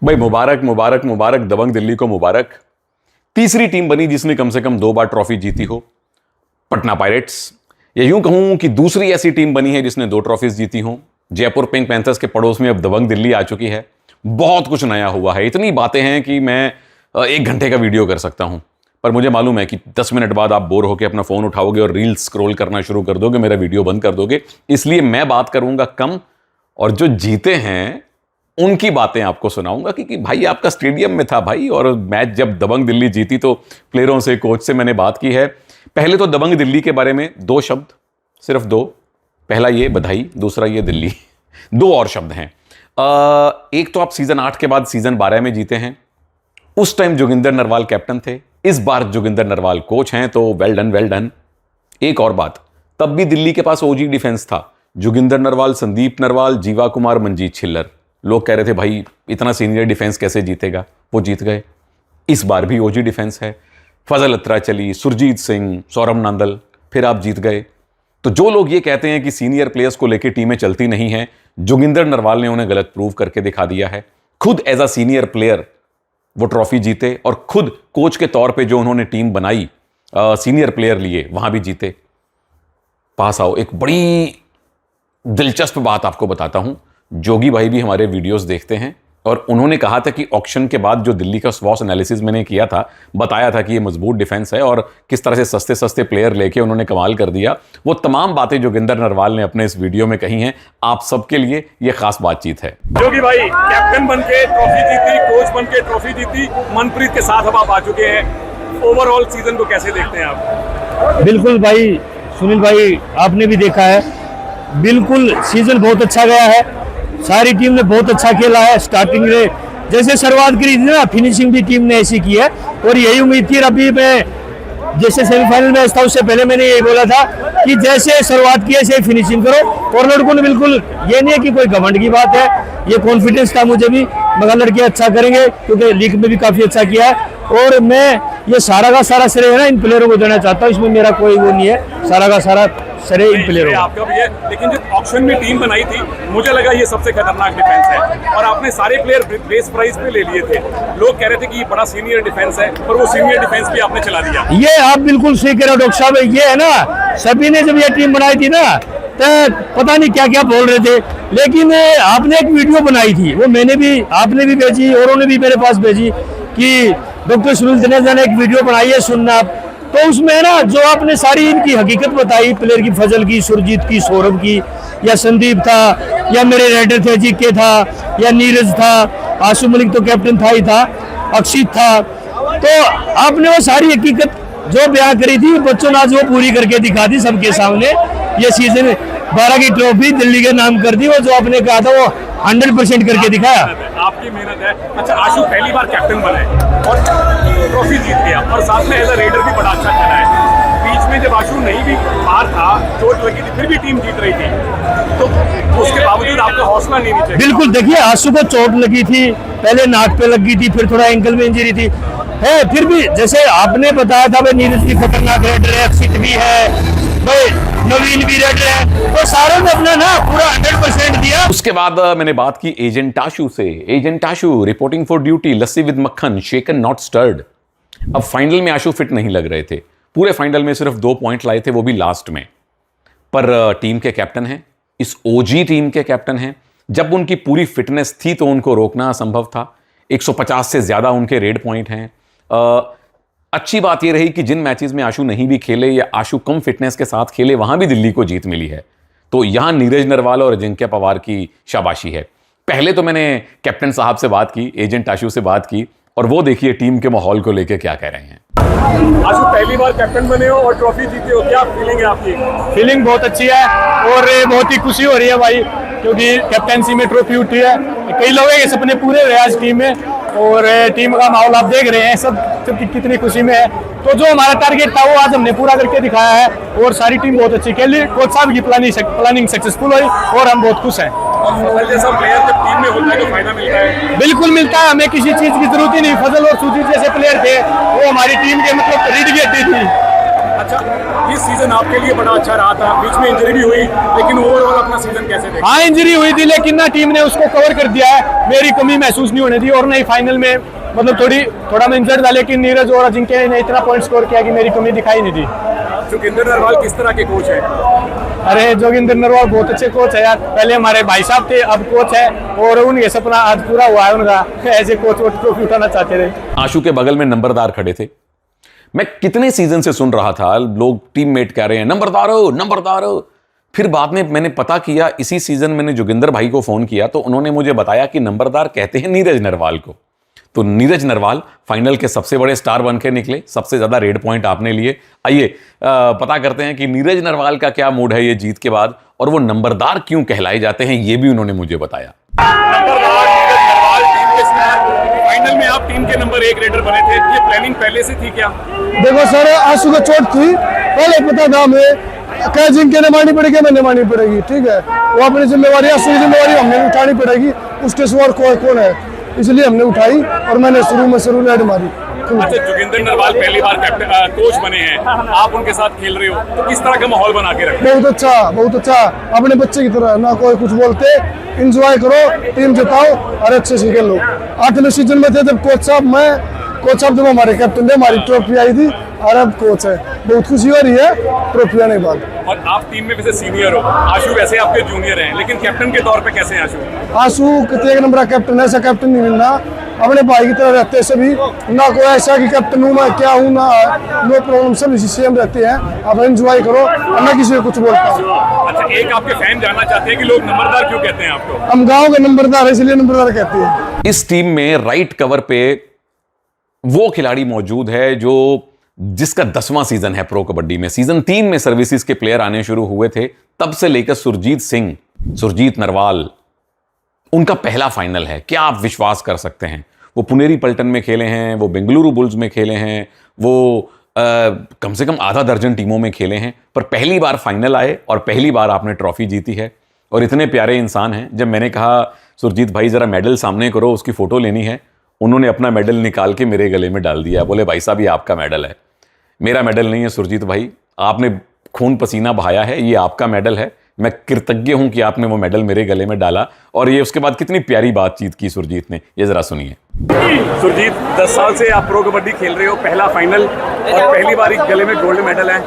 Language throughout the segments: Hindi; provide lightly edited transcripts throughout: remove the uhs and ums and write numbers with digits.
भाई मुबारक मुबारक मुबारक, दबंग दिल्ली को मुबारक। तीसरी टीम बनी जिसने कम से कम 2 बार ट्रॉफी जीती हो, पटना पायरेट्स। या यूं कहूं कि दूसरी ऐसी टीम बनी है जिसने 2 ट्रॉफीज जीती हो। जयपुर पिंक पैंथर्स के पड़ोस में अब दबंग दिल्ली आ चुकी है। बहुत कुछ नया हुआ है, इतनी बातें हैं कि मैं 1 घंटे का वीडियो कर सकता हूं। पर मुझे मालूम है कि 10 मिनट बाद आप बोर होकर अपना फोन उठाओगे और रील स्क्रॉल करना शुरू कर दोगे, मेरा वीडियो बंद कर दोगे। इसलिए मैं बात करूंगा कम, और जो जीते हैं उनकी बातें आपको सुनाऊंगा कि भाई आपका स्टेडियम में था भाई। और मैच जब दबंग दिल्ली जीती तो प्लेयरों से, कोच से मैंने बात की है। पहले तो दबंग दिल्ली के बारे में 2 शब्द, सिर्फ 2। पहला ये बधाई, दूसरा ये दिल्ली। 2 और शब्द हैं। एक तो आप सीजन 8 के बाद सीजन 12 में जीते हैं। उस टाइम जोगिंदर नरवाल कैप्टन थे, इस बार जोगिंदर नरवाल कोच हैं, तो वेल डन वेल डन। एक और बात, तब भी दिल्ली के पास ओजी डिफेंस था। जोगिंदर नरवाल, संदीप नरवाल, जीवा कुमार, मंजीत छिल्लर। लोग कह रहे थे भाई इतना सीनियर डिफेंस कैसे जीतेगा, वो जीत गए। इस बार भी ओजी डिफेंस है। फजल अत्रा चली, सुरजीत सिंह, सौरभ नांदल, फिर आप जीत गए। तो जो लोग ये कहते हैं कि सीनियर प्लेयर्स को लेकर टीमें चलती नहीं हैं, जोगिंदर नरवाल ने उन्हें गलत प्रूव करके दिखा दिया है। खुद एज अ सीनियर प्लेयर वो ट्रॉफी जीते, और खुद कोच के तौर पे जो उन्होंने टीम बनाई, सीनियर प्लेयर लिए, वहां भी जीते। पास आओ, एक बड़ी दिलचस्प बात आपको बताता हूं। जोगी भाई भी हमारे वीडियोस देखते हैं, और उन्होंने कहा था कि ऑक्शन के बाद जो दिल्ली का स्वॉट एनालिसिस मैंने किया था, बताया था कि ये मजबूत डिफेंस है और किस तरह से सस्ते सस्ते प्लेयर लेके उन्होंने कमाल कर दिया। वो तमाम बातें जोगिंदर नरवाल ने अपने इस वीडियो में कही हैं। आप सबके लिए ये खास बातचीत है। जोगी भाई कैप्टन बन के ट्रॉफी जीती, कोच बन के ट्रॉफी जीती, मनप्रीत के साथ अब आप आ चुके हैं। ओवरऑल सीजन को कैसे देखते हैं आप? बिल्कुल भाई, सुनील भाई आपने भी देखा है, बिल्कुल सीजन बहुत अच्छा गया है। सारी टीम ने बहुत अच्छा खेला है। स्टार्टिंग में जैसे शुरुआत करी थी ना, फिनिशिंग भी टीम ने ऐसी की है, और यही उम्मीद थी। अभी मैं जैसे सेमीफाइनल में था, उससे पहले मैंने यही बोला था कि जैसे शुरुआत की ऐसे फिनिशिंग करो। और लड़कों ने बिल्कुल, ये नहीं है कि कोई घमंड की बात है, ये कॉन्फिडेंस था मुझे भी, मगर लड़के अच्छा करेंगे क्योंकि लीग में भी काफी अच्छा किया है। और मैं ये सारा का सारा श्रेय है ना इन प्लेयरों को देना चाहता हूँ, इसमें मेरा कोई वो नहीं है, सारा का सारा श्रेय इन प्लेयरों को। आपका भी है, लेकिन जब ऑक्शन में टीम बनाई थी, मुझे लगा ये सबसे खतरनाक डिफेंस है, और आपने सारे प्लेयर बेस प्राइस पे ले लिए थे। लोग कह रहे थे कि ये बड़ा सीनियर डिफेंस है, पर वो सीनियर डिफेंस भी आपने चला दिया। ये आप बिल्कुल सही कह रहे हो डॉक्टर साहब। ये है ना, सभी ने जब ये टीम बनाई थी ना, तो पता नहीं क्या क्या बोल रहे थे, लेकिन आपने एक वीडियो बनाई थी, वो मैंने भी, आपने भी भेजी, औरों ने भी मेरे पास भेजी, कि डॉक्टर सुनील दिनेजा ने एक वीडियो बनाई है, सुनना आप। तो उसमें ना जो आपने सारी इनकी हकीकत बताई, प्लेयर की, फजल की, सुरजीत की, सौरभ की, या संदीप था, या मेरे राइडर थे जीके था, या नीरज था, आशु मलिक तो कैप्टन था ही था, अक्षित था। तो आपने वो सारी हकीकत जो बयां करी थी, बच्चों ने आज वो पूरी करके दिखा दी सबके सामने। ये सीजन 12 की ट्रॉफी दिल्ली के नाम कर दी, वो जो आपने कहा था वो 100% करके दिखाया। आपकी मेहनत है। अच्छा, आशु पहली बार कैप्टन बने और ट्रॉफी जीत गया, और साथ में एज अ रेडर भी बड़ा अच्छा खेला है। बीच में जब आशु नहीं भी बाहर था, चोट लगी थी, फिर भी टीम जीत रही थी, तो उसके बावजूद आपका हौसला नहीं नीचे? बिल्कुल, देखिए आशु को चोट लगी थी, पहले नाक पे लगी थी, फिर थोड़ा एंकल में इंजरी थी, है, फिर भी जैसे आपने बताया था भाई, नीरज भी खतरनाक रेडर है, अक्षित भी है भाई, नवीन भी रेडर है, तो सारों ने अपना ना पूरा 100% दिया। उसके बाद मैंने बात की एजेंट आशु से। Agent Ashu reporting for duty, lassi with मक्खन, शेकन नॉट स्टर्ड। अब फाइनल में आशु फिट नहीं लग रहे थे, पूरे फाइनल में सिर्फ 2 पॉइंट लाए थे, वो भी लास्ट में। पर टीम के कैप्टन हैं, इस ओजी टीम के कैप्टन हैं। जब उनकी पूरी फिटनेस थी तो उनको रोकना असंभव था। 150 से ज्यादा उनके रेड पॉइंट हैं। अच्छी बात यह रही कि जिन मैचेस में आशु नहीं भी खेले या आशु कम फिटनेस के साथ खेले, वहां भी दिल्ली को जीत मिली है। तो यहां नीरज नरवाल और अजिंक्य पवार की शाबाशी है। पहले तो मैंने कैप्टन साहब से बात की, एजेंट आशु से बात की, और वो देखिए टीम के माहौल को लेकर क्या कह रहे हैं। आशु पहली बार कैप्टन बने हो और ट्रॉफी जीते हो, क्या फीलिंग है आपकी? फीलिंग बहुत अच्छी है, और बहुत ही खुशी हो रही है भाई, क्योंकि कैप्टनसी में ट्रॉफी उठी है। कई लोग हैं सपने पूरे हुए आज टीम में, और टीम का माहौल आप देख रहे हैं, सब कितनी खुशी में है। तो जो हमारा टारगेट था वो आज हमने पूरा करके दिखाया है, और सारी टीम बहुत अच्छी खेली, कोच साहब की प्लानिंग सक्सेसफुल हुई, और हम बहुत खुश हैं। फजल जैसा प्लेयर जब टीम में होता है तो फायदा मिलता है? बिल्कुल मिलता है, हमें किसी चीज की जरूरत ही नहीं। फजल और सुजीत जैसे प्लेयर थे, वो हमारी टीम के मतलब रीढ़ की हड्डी थी। अच्छा, इस सीजन आपके लिए बड़ा अच्छा रहा था, बीच में इंजरी भी हुई, लेकिन ओवरऑल अपना सीजन कैसे देखा? हाँ, इंजरी हुई थी लेकिन ना टीम ने उसको कवर कर दिया है, मेरी कमी महसूस नहीं होने दी। और नहीं, फाइनल में मतलब थोड़ा मैं इंजर्ड था, लेकिन नीरज और अजिंक्य ने इतना पॉइंट स्कोर किया कि मेरी कमी दिखाई नहीं दी। जोगिंदर नरवाल किस तरह के कोच है? अरे जोगिंदर नरवाल बहुत अच्छे कोच है यार, पहले हमारे भाई साहब थे, अब कोच है, और उनके सपना आज पूरा हुआ है उनका, ऐसे कोच वो ट्रॉफी उठाना चाहते थे। आशु के बगल में नंबरदार खड़े थे। मैं कितने सीजन से सुन रहा था लोग टीममेट कह रहे हैं नंबरदार हो, नंबरदार हो। फिर बाद में मैंने पता किया, इसी सीजन मैंने जोगिंदर भाई को फोन किया तो उन्होंने मुझे बताया कि नंबरदार कहते हैं नीरज नरवाल को। तो नीरज नरवाल फाइनल के सबसे बड़े स्टार बन के निकले, सबसे ज्यादा रेड पॉइंट आपने लिए। आइए पता करते हैं कि नीरज नरवाल का क्या मूड है ये जीत के बाद, और वो नंबरदार क्यों कहलाए जाते हैं ये भी उन्होंने मुझे बताया। फाइनल में आप टीम के नंबर 1 रेडर बने थे, ये प्लानिंग पहले से थी क्या? देखो सर, आंसू को चोट थी, पहले पता था हमें क्या जिनके ने मारनी पड़ेगी, मैंने मारनी पड़ेगी, ठीक है। वो अपनी जिम्मेवारी, आंसू की जिम्मेवारी हमें उठानी पड़ेगी, उसके सिवा कौन है, इसलिए हमने उठाई और मैंने शुरू रेड मारी। अच्छा, जोगिंदर नरवाल पहली बार कैप्टन कोच बने हैं, आप उनके साथ खेल रहे हो, तो किस तरह का माहौल बना के रखे? बहुत अच्छा, अपने बच्चे की तरह, ना कोई कुछ बोलते, एंजॉय करो, टीम जिताओ और अच्छे से खेलो। 8वें सीजन में थे जब कोच साहब जब हमारे कैप्टन थे, हमारी ट्रॉफी आई थी, और अब कोच है, बहुत खुशी हो रही है ट्रॉफी आने के बाद। और आप टीम में वैसे सीनियर हो, आशु वैसे आपके जूनियर हैं, लेकिन कैप्टन के तौर पे कैसे हैं आशु? आंसू कितने एक नंबर कैप्टन है, ऐसा कैप्टन नहीं मिलना, अपने भाई की तरह रहते हैं सभी, ना कोई ऐसा कि कैप्टन हूँ मैं क्या हूँ, ना नो प्रॉब्लम, सब इसी सेम रहते हैं। आप एंजॉय करो और ना किसी को कुछ बोलता हूँ। अच्छा, एक आपके फैन जानना चाहते हैं कि लोग नंबरदार क्यों कहते हैं आपको? हम गाँव के नंबरदार है, इसलिए नंबरदार कहते हैं। इस टीम में राइट कवर पे वो खिलाड़ी मौजूद है जो जिसका 10वां सीजन है प्रो कबड्डी में। सीजन 3 में सर्विसेज के प्लेयर आने शुरू हुए थे, तब से लेकर सुरजीत नरवाल उनका पहला फाइनल है। क्या आप विश्वास कर सकते हैं? वो पुनेरी पल्टन में खेले हैं, वो बेंगलुरु बुल्स में खेले हैं, वो कम से कम आधा दर्जन टीमों में खेले हैं, पर पहली बार फाइनल आए और पहली बार आपने ट्रॉफी जीती है। और इतने प्यारे इंसान हैं, जब मैंने कहा सुरजीत भाई जरा मेडल सामने करो, उसकी फोटो लेनी है, उन्होंने अपना मेडल निकाल के मेरे गले में डाल दिया। बोले भाई साहब ये आपका मेडल है, मेरा मेडल नहीं है सुरजीत भाई, आपने खून पसीना बहाया है, ये आपका मेडल है। मैं कृतज्ञ हूं कि आपने वो मेडल मेरे गले में डाला। और ये उसके बाद कितनी प्यारी बातचीत की सुरजीत ने, ये जरा सुनिए। सुरजीत, 10 साल से आप प्रो कबड्डी खेल रहे हो, पहला फाइनल और पहली बार गले में गोल्ड मेडल है,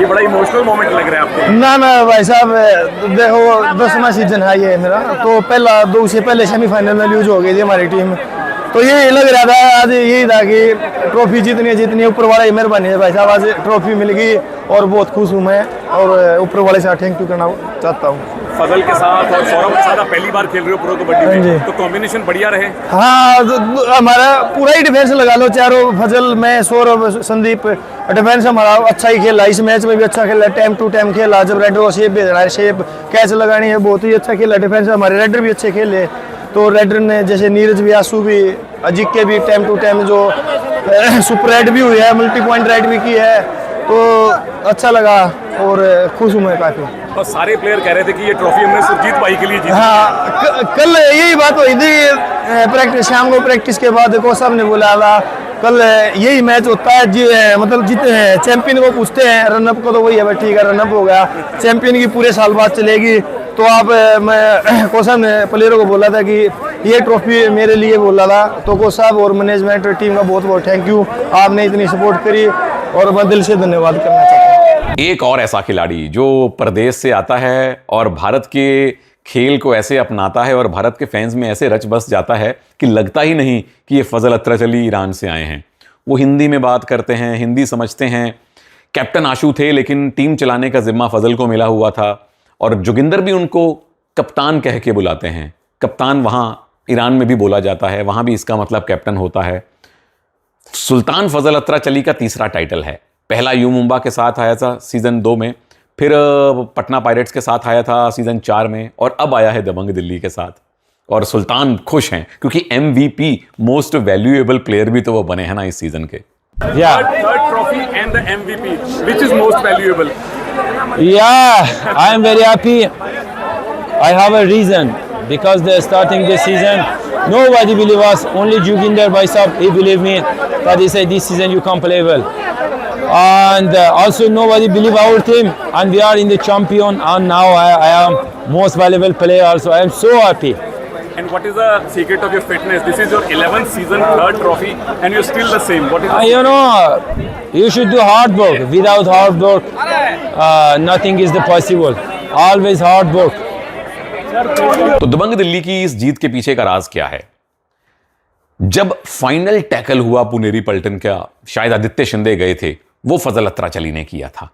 ये बड़ा इमोशनल मोमेंट लग रहा है आपको? ना भाई साहब, देखो 10वां सीजन है ये मेरा, तो पहला 2 से पहले सेमीफाइनल में लूज हो गई थी हमारी टीम, तो ये लग रहा था आज यही था कि ट्रॉफी जितनी ऊपर वाले की मेहरबानी है भाई साहब, आज ट्रॉफी मिल गई और बहुत खुश हूँ मैं, और ऊपर वाले से थैंक यू करना चाहता हूँ। फजल के साथ और सौरभ के साथ आप पहली बार खेल रहे हो प्रो कबड्डी में, तो कॉम्बिनेशन बढ़िया रहे? हाँ, हमारा पूरा ही डिफेंस लगा लो, चारों, फजल, मैं, सौरभ, संदीप, डिफेंस हमारा अच्छा ही खेला, इस मैच में भी अच्छा खेला, टाइम टू टाइम खेला, जब रेडर को शेप भेजना है, शेप कैच लगानी है, बहुत ही अच्छा खेला डिफेंस, हमारे रेडर भी अच्छे खेले, तो रेडर ने जैसे नीरज भी, आंसू भी, अजिक के भी टाइम टू टाइम जो सुपर रेड भी हुई है, मल्टी पॉइंट रेड भी की है, तो अच्छा लगा और खुश हूँ मैं काफ़ी। और सारे प्लेयर कह रहे थे कि ये ट्रॉफी हमने सुरजीत भाई के लिए जीती। हाँ, कल यही बात हुई थी प्रैक्टिस, शाम को प्रैक्टिस के बाद कोच साहब ने बोला था कल यही मैच होता है जी, मतलब जीते चैंपियन को पूछते हैं, रनअप को तो वही है भाई, ठीक है रनअप हो गया, चैंपियन की पूरे साल बाद चलेगी। तो आप मैं कोच साहब ने प्लेयरों को बोला था कि ये ट्रॉफी मेरे लिए बोला था, तो कोच साहब और मैनेजमेंट टीम का बहुत बहुत थैंक यू, आपने इतनी सपोर्ट करी और मैं दिल से धन्यवाद करना चाहता हूँ। एक और ऐसा खिलाड़ी जो प्रदेश से आता है और भारत के खेल को ऐसे अपनाता है और भारत के फैंस में ऐसे रच बस जाता है कि लगता ही नहीं कि ये फजल अत्रचली ईरान से आए हैं। वो हिंदी में बात करते हैं, हिंदी समझते हैं। कैप्टन आशु थे, लेकिन टीम चलाने का जिम्मा फजल को मिला हुआ था, और जोगिंदर भी उनको कप्तान कह के बुलाते हैं। कप्तान वहाँ ईरान में भी बोला जाता है, वहाँ भी इसका मतलब कैप्टन होता है। सुल्तान फजल अत्रचली का तीसरा टाइटल है। पहला यू मुंबा के साथ आया था सीजन 2 में, फिर पटना पायरेट्स के साथ आया था सीजन 4 में, और अब आया है दबंग दिल्ली के साथ। और सुल्तान खुश हैं क्योंकि MVP मोस्ट वैल्यूएबल प्लेयर भी तो वो बने हैं ना इस सीजन के। Third trophy and the MVP, which is most valuable? Yeah, I am very happy. I have a reason because they're starting this season. Nobody believe us. Only Joginder Bhai Sahab, he believed me. But he said this season you can't play well. and also nobody believe our team, and we are in the champion, and now I am most valuable player. So I am so happy. And what is the secret of your fitness? This is your 11th season, third trophy, and you're still the same. What is the You know, you should do hard work. Without hard work, nothing is the possible. Always hard work. तो दबंग दिल्ली की इस जीत के पीछे का राज क्या है? जब फाइनल टैकल हुआ पुनेरी पल्टन का, शायद आदित्य शिंदे गए थे, वो फजल अत्राचली ने किया था।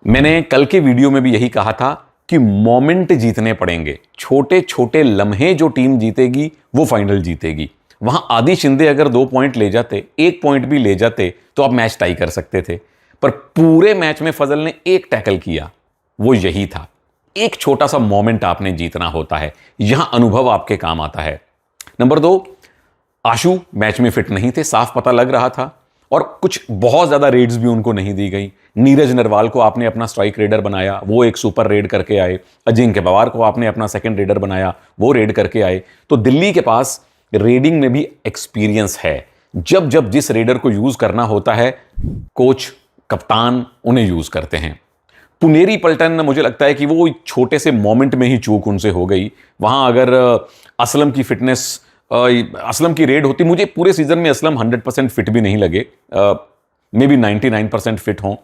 मैंने कल के वीडियो में भी यही कहा था कि मोमेंट जीतने पड़ेंगे, छोटे छोटे लम्हे जो टीम जीतेगी वो फाइनल जीतेगी। वहां आदि शिंदे अगर 2 पॉइंट ले जाते, 1 पॉइंट भी ले जाते तो आप मैच टाई कर सकते थे, पर पूरे मैच में फजल ने 1 टैकल किया, वो यही था। एक छोटा सा मोमेंट आपने जीतना होता है, यहां अनुभव आपके काम आता है। नंबर 2, आशु मैच में फिट नहीं थे, साफ पता लग रहा था, और कुछ बहुत ज्यादा रेड्स भी उनको नहीं दी गई। नीरज नरवाल को आपने अपना स्ट्राइक रेडर बनाया, वो एक सुपर रेड करके आए। अजिंक्य पवार को आपने अपना सेकंड रेडर बनाया, वो रेड करके आए। तो दिल्ली के पास रेडिंग में भी एक्सपीरियंस है। जब जब जिस रेडर को यूज करना होता है, कोच कप्तान उन्हें यूज करते हैं। पुनेरी पल्टन, मुझे लगता है कि वो छोटे से मोमेंट में ही चूक उनसे हो गई। वहां अगर असलम की फिटनेस, असलम की रेड होती, मुझे पूरे सीजन में असलम 100% फिट भी नहीं लगे, मे बी 99% फिट हों,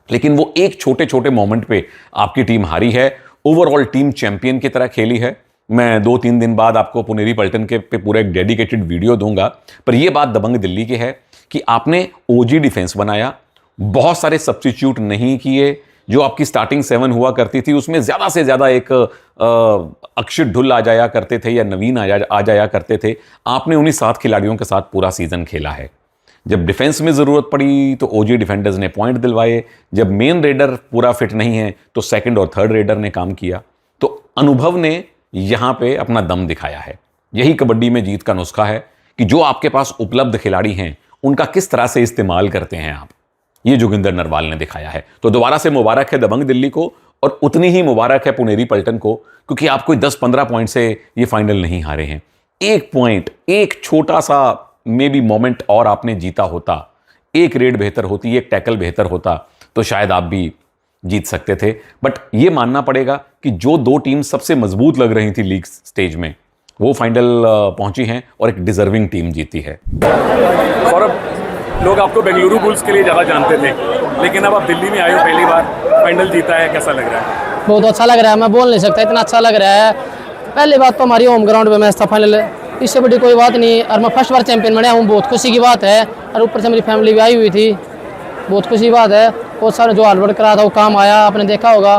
लेकिन वो एक छोटे छोटे मोमेंट पे आपकी टीम हारी है। ओवरऑल टीम चैंपियन की तरह खेली है। मैं 2-3 दिन बाद आपको पुनेरी पल्टन के पे पूरा एक डेडिकेटेड वीडियो दूंगा, पर यह बात दबंग दिल्ली की है कि आपने ओजी डिफेंस बनाया, बहुत सारे सब्स्टिट्यूट नहीं किए। जो आपकी स्टार्टिंग 7 हुआ करती थी उसमें ज्यादा से ज्यादा एक अक्षित ढुल आ जाया करते थे या नवीन आ जाया करते थे। आपने उन्हीं 7 खिलाड़ियों के साथ पूरा सीजन खेला है। जब डिफेंस में जरूरत पड़ी तो ओजी डिफेंडर्स ने पॉइंट दिलवाए, जब मेन रेडर पूरा फिट नहीं है तो सेकंड और थर्ड रेडर ने काम किया। तो अनुभव ने यहां पे अपना दम दिखाया है। यही कबड्डी में जीत का नुस्खा है कि जो आपके पास उपलब्ध खिलाड़ी हैं उनका किस तरह से इस्तेमाल करते हैं आप। ये जोगिंदर नरवाल ने दिखाया है। तो दोबारा से मुबारक है दबंग दिल्ली को, और उतनी ही मुबारक है पुनेरी पल्टन को, क्योंकि आप कोई 10-15 पॉइंट से ये फाइनल नहीं हारे हैं। 1 पॉइंट, एक छोटा सा मे बी मोमेंट और आपने जीता होता, एक रेड बेहतर होती, एक टैकल बेहतर होता, तो शायद आप भी जीत सकते थे। बट ये मानना पड़ेगा कि जो 2 टीम सबसे मजबूत लग रही थी लीग स्टेज में, वो फाइनल पहुंची हैं और एक डिजर्विंग टीम जीती है। सौरभ, लोग आपको बेंगलुरु बुल्स के लिए ज़्यादा जानते थे, लेकिन अब आप दिल्ली में आए हो, पहली बार फाइनल जीता है, कैसा लग रहा है? बहुत अच्छा लग रहा है, मैं बोल नहीं सकता, इतना अच्छा लग रहा है। पहली बात तो हमारी होम ग्राउंड पे मैच था फाइनल, इससे बड़ी कोई बात नहीं, और मैं फर्स्ट बार चैंपियन बना हूँ, बहुत खुशी की बात है। और ऊपर से मेरी फैमिली भी आई हुई थी, बहुत खुशी की बात है। बहुत सारे जो हार्डवर्क करा था वो काम आया, आपने देखा होगा।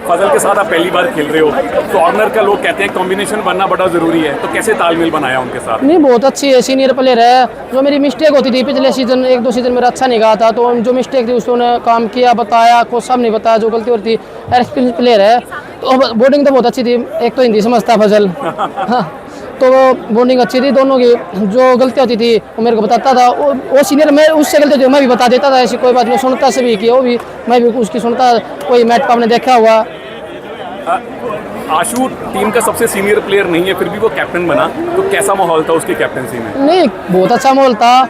फजल के साथ आप पहली बार खेल रहे हो, कॉर्नर का लोग कहते हैं कॉम्बिनेशन बनना बड़ा ज़रूरी है, तो कैसे तालमेल बनाया उनके साथ? नहीं, बहुत अच्छी है, सीनियर प्लेयर है। जो मेरी मिस्टेक होती थी पिछले सीजन, 1-2 सीजन मेरा अच्छा नहीं गया था, तो जो मिस्टेक थी उसने काम किया, बताया, कोच साहब ने बताया जो गलती होती थी। एक्सपीरियंस प्लेयर है, तो बॉलिंग तो बहुत अच्छी थी। एक तो हिंदी समझता फजल, हाँ, तो बॉलिंग अच्छी थी दोनों की। जो गलती होती थी वो मेरे को बताता था, वो सीनियर, मैं उससे गलती होती मैं भी बता देता था, ऐसी कोई बात नहीं। सुनता से भी की, वो भी मैं भी उसकी सुनता। कोई मैच पर आपने देखा हुआ, आशु टीम का सबसे सीनियर प्लेयर नहीं है, फिर भी वो कैप्टन बना, तो कैसा माहौल था उसकी कैप्टनसी में? नहीं, बहुत अच्छा माहौल था।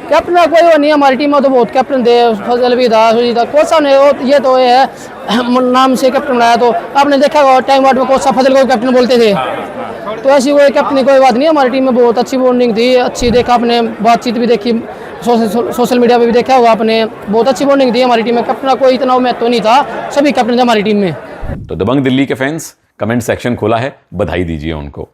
कैप्टन का कोई वो नहीं, हमारी टीम में तो बहुत कैप्टन थे, फजल भी था, सुजीत था, कोच साहब ने ये तो ये है नाम से कैप्टन बनाया। तो आपने देखा होगा टाइम वार्ड में कोच साहब फजल को कैप्टन बोलते थे, तो ऐसी कोई कैप्टन की कोई बात नहीं। हमारी टीम में बहुत अच्छी बॉन्डिंग थी, अच्छी देखा आपने, बातचीत भी देखी, सोशल मीडिया पे भी देखा होगा आपने, बहुत अच्छी बॉन्डिंग थी हमारी टीम में। कैप्टन का कोई इतना महत्व नहीं था, सभी कैप्टन थे हमारी टीम में। तो दबंग दिल्ली के फैंस, कमेंट सेक्शन खोला है, बधाई दीजिए उनको।